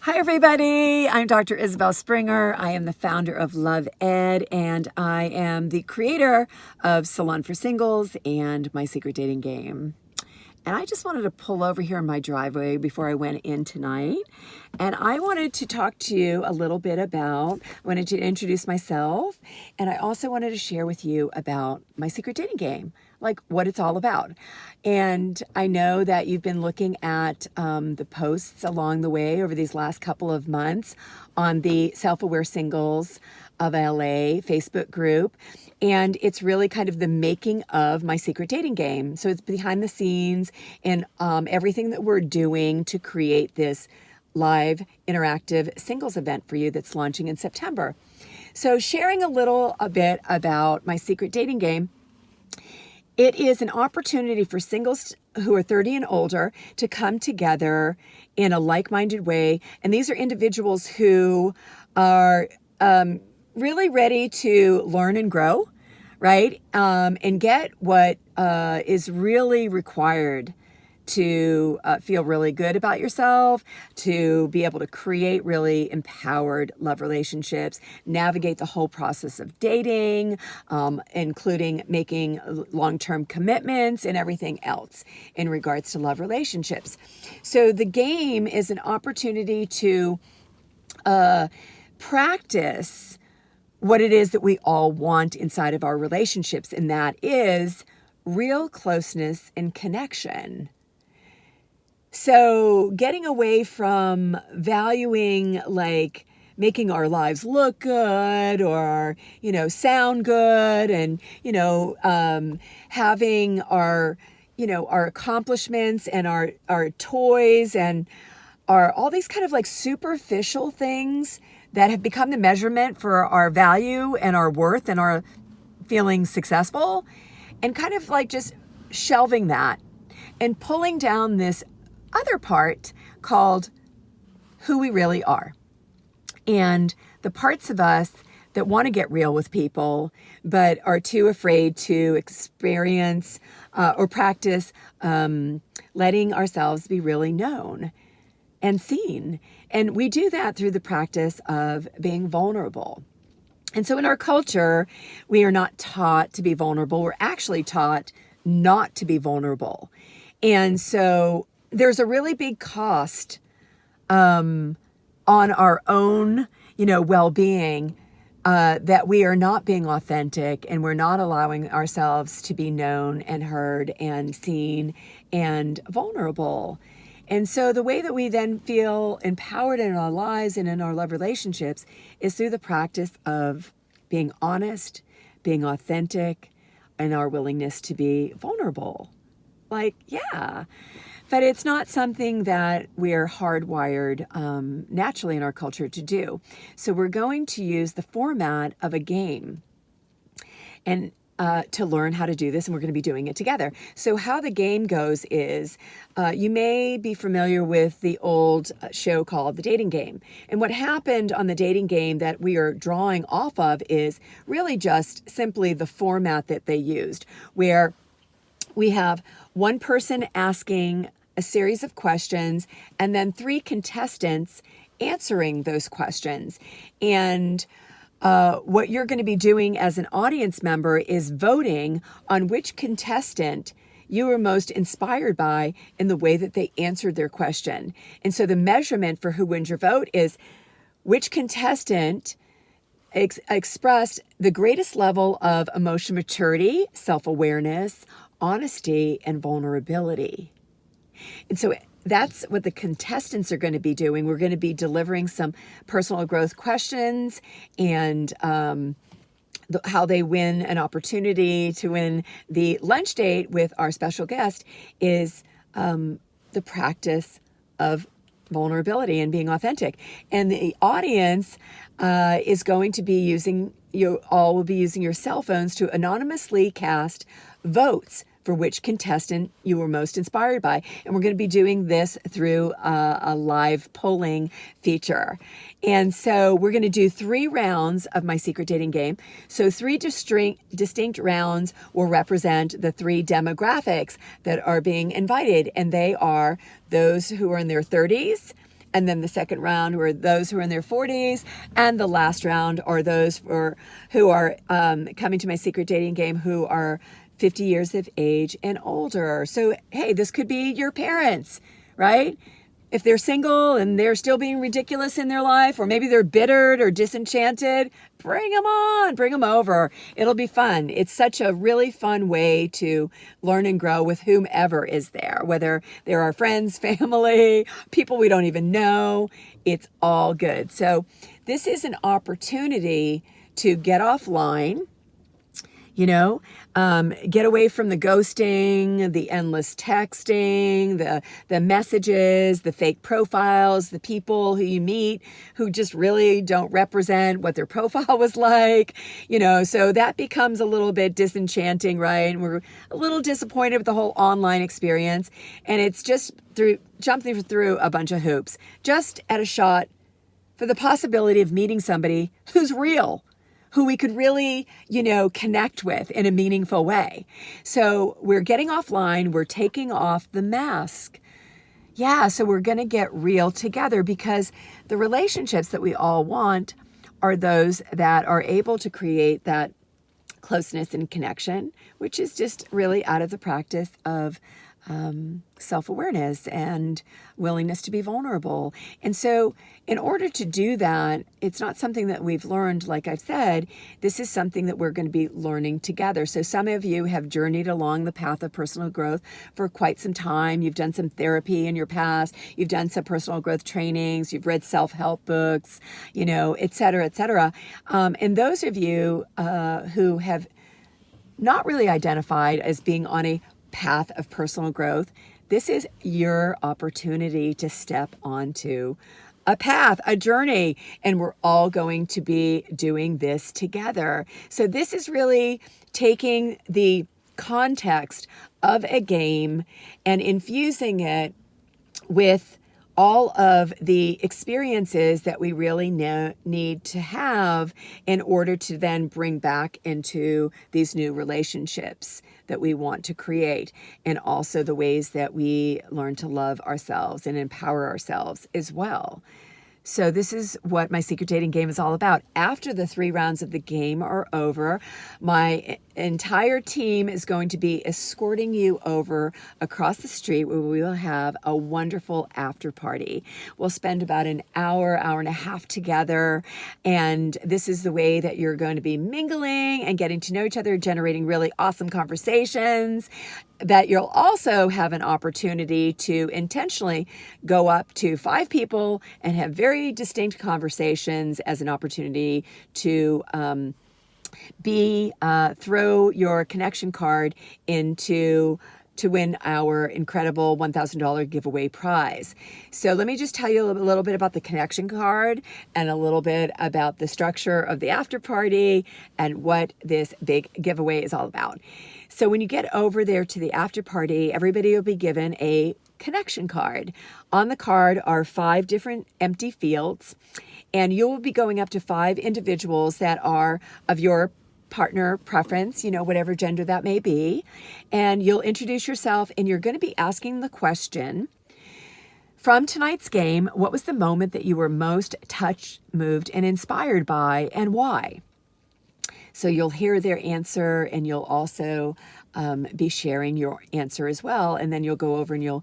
Hi everybody, I'm Dr. Isabell Springer. I am the founder of Love Ed, and I am the creator of Salon for Singles and My Secret Dating Game. And I just wanted to pull over here in my driveway before I went in tonight. And I wanted to talk to you a little bit I wanted to introduce myself. And I also wanted to share with you about my secret dating game, like what it's all about. And I know that you've been looking at the posts along the way over these last couple of months on the Self-Aware Singles of LA Facebook group. And it's really kind of the making of my secret dating game. So it's behind the scenes and everything that we're doing to create this live interactive singles event for you that's launching in September. So sharing a bit about my secret dating game. It is an opportunity for singles who are 30 and older to come together in a like-minded way. And these are individuals who are really ready to learn and grow, right? And get what is really required to feel really good about yourself, to be able to create really empowered love relationships, navigate the whole process of dating, including making long-term commitments and everything else in regards to love relationships. So the game is an opportunity to practice what it is that we all want inside of our relationships, and that is real closeness and connection. So getting away from valuing like making our lives look good or, sound good and, having our accomplishments and our toys and all these kind of like superficial things that have become the measurement for our value and our worth and our feeling successful, and kind of like just shelving that and pulling down this other part called who we really are, and the parts of us that want to get real with people but are too afraid to experience or practice letting ourselves be really known and seen. And we do that through the practice of being vulnerable. And so in our culture, we are not taught to be vulnerable. We're actually taught not to be vulnerable. And so there's a really big cost on our own, well-being, that we are not being authentic and we're not allowing ourselves to be known and heard and seen and vulnerable. And so the way that we then feel empowered in our lives and in our love relationships is through the practice of being honest, being authentic, and our willingness to be vulnerable. But it's not something that we're hardwired naturally in our culture to do. So we're going to use the format of a game and to learn how to do this, and we're going to be doing it together. So how the game goes is, you may be familiar with the old show called The Dating Game. And what happened on The Dating Game that we are drawing off of is really just simply the format that they used, where we have one person asking a series of questions and then three contestants answering those questions. And what you're going to be doing as an audience member is voting on which contestant you were most inspired by in the way that they answered their question. And so the measurement for who wins your vote is which contestant expressed the greatest level of emotional maturity, self-awareness, honesty, and vulnerability. And so that's what the contestants are going to be doing. We're going to be delivering some personal growth questions and how they win an opportunity to win the lunch date with our special guest is the practice of vulnerability and being authentic. And the audience is going to be you all will be using your cell phones to anonymously cast votes for which contestant you were most inspired by. And we're going to be doing this through a live polling feature. And so we're going to do 3 rounds of my secret dating game. So 3 distinct rounds will represent the 3 demographics that are being invited. And they are those who are in their 30s And then the second round were those who are in their 40s. And the last round are those who are coming to my secret dating game who are 50 years of age and older. So, hey, this could be your parents, right? If they're single and they're still being ridiculous in their life, or maybe they're bittered or disenchanted, bring them on, bring them over. It'll be fun. It's such a really fun way to learn and grow with whomever is there, whether they're our friends, family, people we don't even know. It's all good. So this is an opportunity to get offline, get away from the ghosting, the endless texting, the messages, the fake profiles, the people who you meet who just really don't represent what their profile was like, so that becomes a little bit disenchanting, right? And we're a little disappointed with the whole online experience. And it's just jumping through a bunch of hoops, just at a shot for the possibility of meeting somebody who's real, who we could really, connect with in a meaningful way. So we're getting offline, we're taking off the mask. Yeah, so we're going to get real together, because the relationships that we all want are those that are able to create that closeness and connection, which is just really out of the practice of self-awareness and willingness to be vulnerable. And so in order to do that, it's not something that we've learned, like I've said, this is something that we're going to be learning together. So some of you have journeyed along the path of personal growth for quite some time. You've done some therapy in your past. You've done some personal growth trainings. You've read self-help books, et cetera, et cetera. And those of you who have not really identified as being on a path of personal growth, this is your opportunity to step onto a path, a journey, and we're all going to be doing this together. So this is really taking the context of a game and infusing it with all of the experiences that we really need to have in order to then bring back into these new relationships that we want to create, and also the ways that we learn to love ourselves and empower ourselves as well. So this is what my secret dating game is all about. After the 3 rounds of the game are over, my entire team is going to be escorting you over across the street, where we will have a wonderful after party. We'll spend about an hour and a half together. And this is the way that you're going to be mingling and getting to know each other, generating really awesome conversations, that you'll also have an opportunity to intentionally go up to 5 people and have very distinct conversations as an opportunity to throw your connection card into to win our incredible $1,000 giveaway prize. So let me just tell you a little bit about the connection card and a little bit about the structure of the after party and what this big giveaway is all about. So when you get over there to the after party, everybody will be given a connection card. On the card are 5 different empty fields, and you will be going up to 5 individuals that are of your partner preference, whatever gender that may be. And you'll introduce yourself, and you're going to be asking the question, from tonight's game, what was the moment that you were most touched, moved, and inspired by, and why? So you'll hear their answer, and you'll also be sharing your answer as well. And then you'll go over and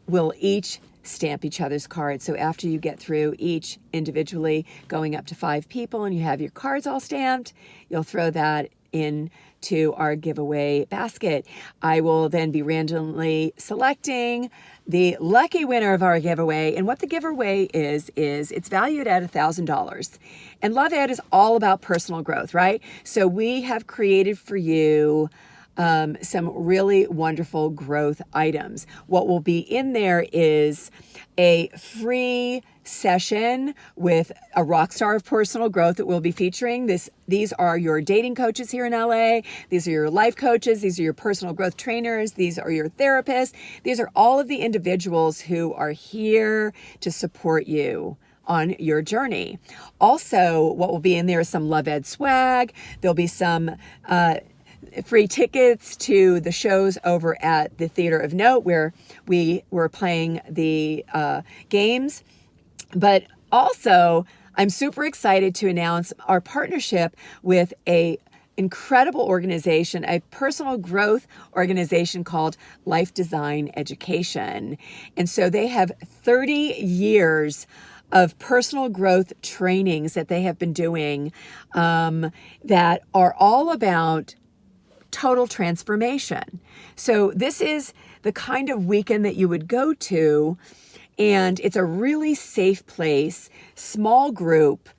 we'll each stamp each other's cards. So after you get through each individually going up to 5 people and you have your cards all stamped, you'll throw that into our giveaway basket. I will then be randomly selecting the lucky winner of our giveaway. And what the giveaway is it's valued at $1,000. And Love Ed is all about personal growth, right? So we have created for you some really wonderful growth items. What will be in there is a free session with a rock star of personal growth that we'll be featuring. These are your dating coaches here in LA. These are your life coaches. These are your personal growth trainers. These are your therapists. These are all of the individuals who are here to support you on your journey. Also, what will be in there is some Love Ed swag. There'll be some free tickets to the shows over at the Theater of Note, where we were playing the games. But also, I'm super excited to announce our partnership with a incredible organization, a personal growth organization called Life Design Education. And so they have 30 years of personal growth trainings that they have been doing that are all about total transformation. So this is the kind of weekend that you would go to, and it's a really safe place, small group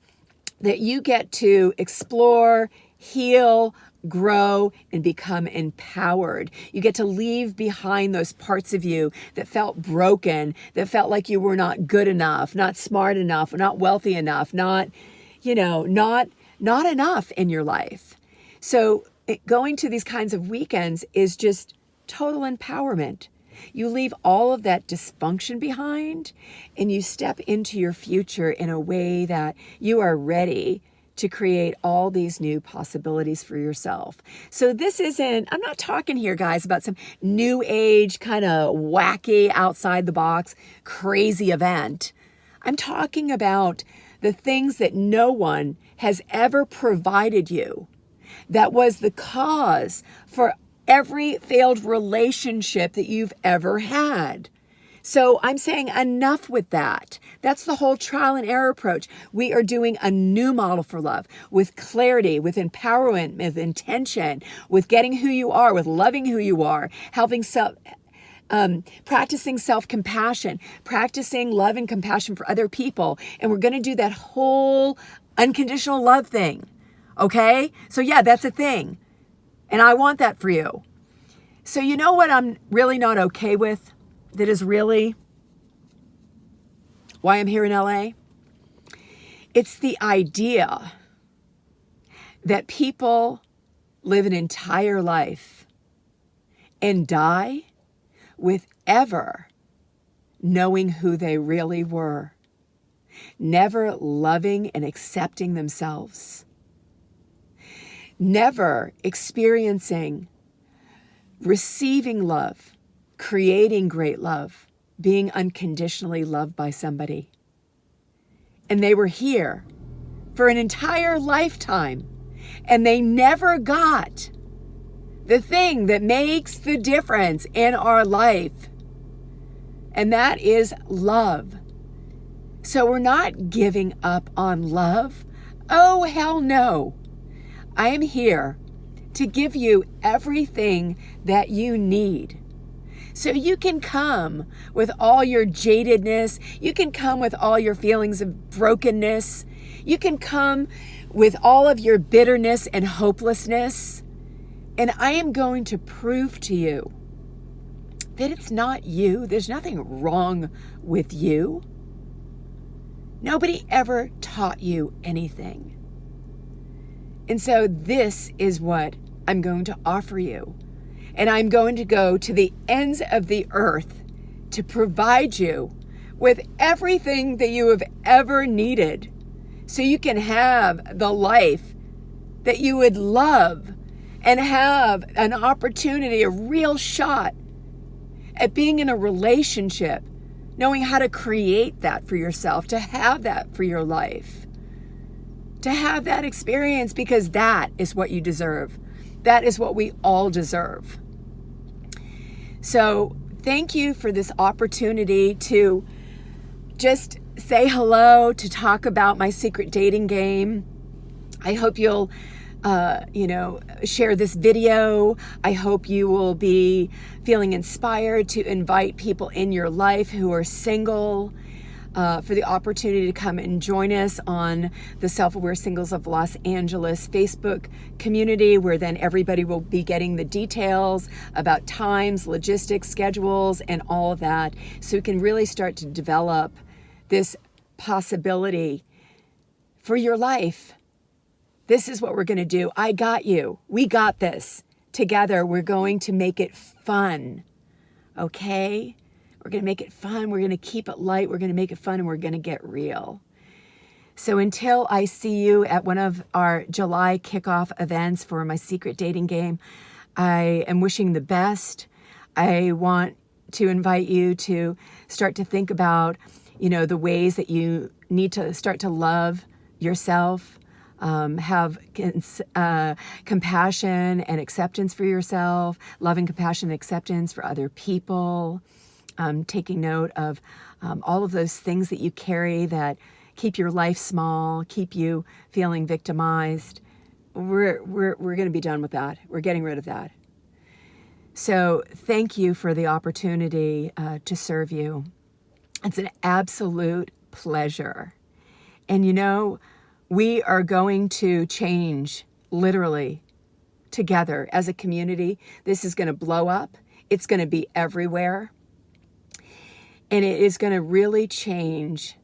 that you get to explore, heal, grow, and become empowered. You get to leave behind those parts of you that felt broken, that felt like you were not good enough, not smart enough, not wealthy enough, not enough in your life. So going to these kinds of weekends is just total empowerment. You leave all of that dysfunction behind and you step into your future in a way that you are ready to create all these new possibilities for yourself. So this isn't, I'm not talking here, guys, about some new age kind of wacky outside the box crazy event. I'm talking about the things that no one has ever provided you that was the cause for every failed relationship that you've ever had. So I'm saying enough with that. That's the whole trial and error approach. We are doing a new model for love with clarity, with empowerment, with intention, with getting who you are, with loving who you are, practicing self-compassion, practicing love and compassion for other people. And we're going to do that whole unconditional love thing. Okay? So yeah, that's a thing. And I want that for you. So you know what I'm really not okay with? That is really why I'm here in LA? It's the idea that people live an entire life and die with ever knowing who they really were, never loving and accepting themselves, never experiencing receiving love, creating great love, being unconditionally loved by somebody. And they were here for an entire lifetime, and they never got the thing that makes the difference in our life, and that is love. So we're not giving up on love. Oh, hell no. I am here to give you everything that you need. So you can come with all your jadedness. You can come with all your feelings of brokenness. You can come with all of your bitterness and hopelessness. And I am going to prove to you that it's not you. There's nothing wrong with you. Nobody ever taught you anything. And so this is what I'm going to offer you. And I'm going to go to the ends of the earth to provide you with everything that you have ever needed so you can have the life that you would love and have an opportunity, a real shot at being in a relationship, knowing how to create that for yourself, to have that for your life, to have that experience, because that is what you deserve. That is what we all deserve. So thank you for this opportunity to just say hello, to talk about my secret dating game. I hope you'll, share this video. I hope you will be feeling inspired to invite people in your life who are single, for the opportunity to come and join us on the Self-Aware Singles of Los Angeles Facebook community, where then everybody will be getting the details about times, logistics, schedules, and all of that, so we can really start to develop this possibility for your life. This is what we're going to do. I got you. We got this. Together, we're going to make it fun. Okay? We're going to make it fun. We're going to keep it light. We're going to make it fun, and we're going to get real. So until I see you at one of our July kickoff events for my secret dating game, I am wishing the best. I want to invite you to start to think about, the ways that you need to start to love yourself, have compassion and acceptance for yourself, loving compassion and acceptance for other people, taking note of all of those things that you carry that keep your life small, keep you feeling victimized. We're going to be done with that. We're getting rid of that. So thank you for the opportunity to serve you. It's an absolute pleasure. And we are going to change literally together as a community. This is going to blow up. It's going to be everywhere. And it is going to really change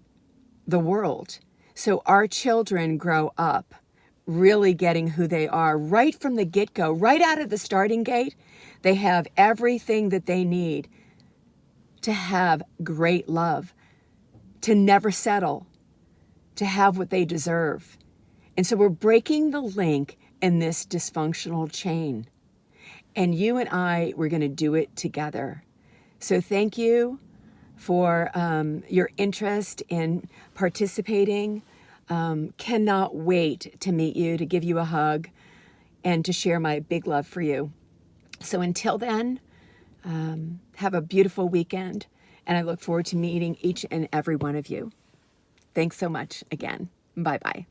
the world. So our children grow up really getting who they are right from the get-go, right out of the starting gate. They have everything that they need to have great love, to never settle, to have what they deserve. And so we're breaking the link in this dysfunctional chain. And you and we're going to do it together. So thank you for your interest in participating. Cannot wait to meet you, to give you a hug, and to share my big love for you. So until then, have a beautiful weekend, and I look forward to meeting each and every one of you. Thanks so much again. Bye-bye.